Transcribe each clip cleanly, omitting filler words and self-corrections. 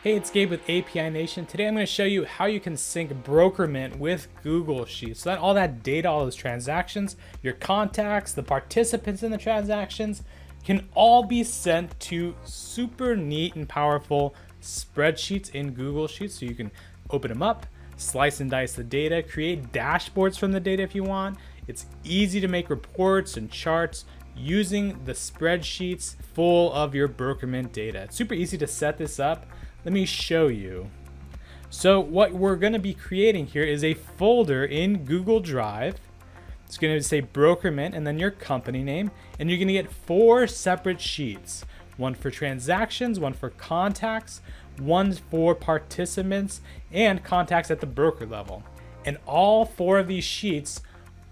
Hey, it's Gabe with API Nation. Today I'm going to show you how you can sync Brokermint with Google Sheets so that all that data, all those transactions, your contacts, the participants in the transactions can all be sent to super neat and powerful spreadsheets in Google Sheets. So you can open them up, slice and dice the data, create dashboards from the data if you want. It's easy to make reports and charts using the spreadsheets full of your Brokermint data. It's super easy to set this up. Let me show you. So what we're going to be creating here is a folder in Google Drive. It's going to say Brokermint and then your company name, and you're going to get 4 separate sheets. One for transactions, one for contacts, one for participants, and contacts at the broker level. And all 4 of these sheets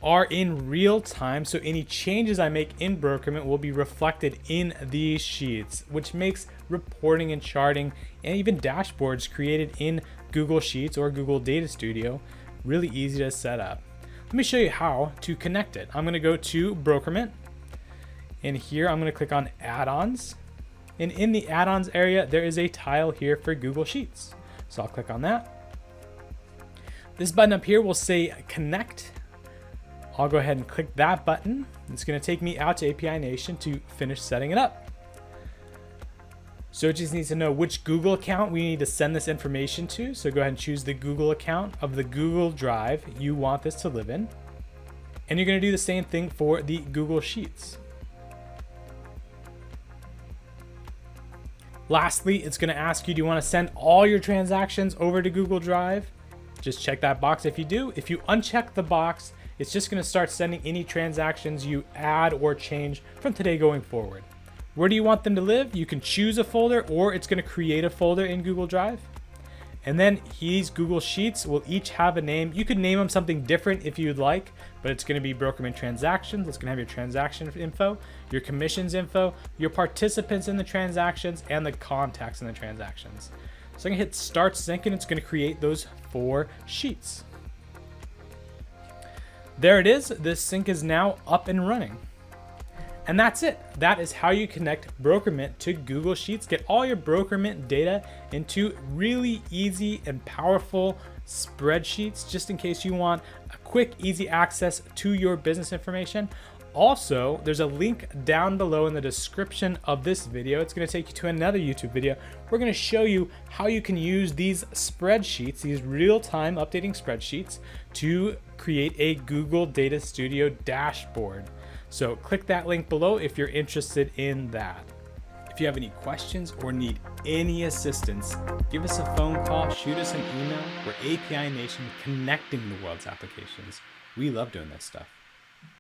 are in real time, so any changes I make in Brokermint will be reflected in these sheets, which makes reporting and charting and even dashboards created in Google Sheets or Google Data Studio really easy to set up. Let me show you how to connect it. I'm going to go to Brokermint, and here I'm going to click on Add-Ons, and in the Add-Ons area there is a tile here for Google Sheets, so I'll click on that. This button up here will say Connect. I'll go ahead and click that button. It's going to take me out to API Nation to finish setting it up. So it just needs to know which Google account we need to send this information to. So go ahead and choose the Google account of the Google Drive you want this to live in. And you're going to do the same thing for the Google Sheets. Lastly, it's going to ask you, do you want to send all your transactions over to Google Drive? Just check that box if you do. If you uncheck the box, it's just going to start sending any transactions you add or change from today going forward. Where do you want them to live? You can choose a folder, or it's going to create a folder in Google Drive. And then these Google Sheets will each have a name. You could name them something different if you'd like, but it's going to be Brokermint transactions. It's going to have your transaction info, your commissions info, your participants in the transactions, and the contacts in the transactions. So I'm going to hit Start Sync, and it's going to create those 4 sheets. There it is. This sync is now up and running. And that's it. That is how you connect Brokermint to Google Sheets. Get all your Brokermint data into really easy and powerful spreadsheets, just in case you want a quick, easy access to your business information. Also, there's a link down below in the description of this video. It's going to take you to another YouTube video. We're going to show you how you can use these spreadsheets, these real-time updating spreadsheets, to create a Google Data Studio dashboard. So click that link below if you're interested in that. If you have any questions or need any assistance, give us a phone call, shoot us an email. We're API Nation, connecting the world's applications. We love doing this stuff.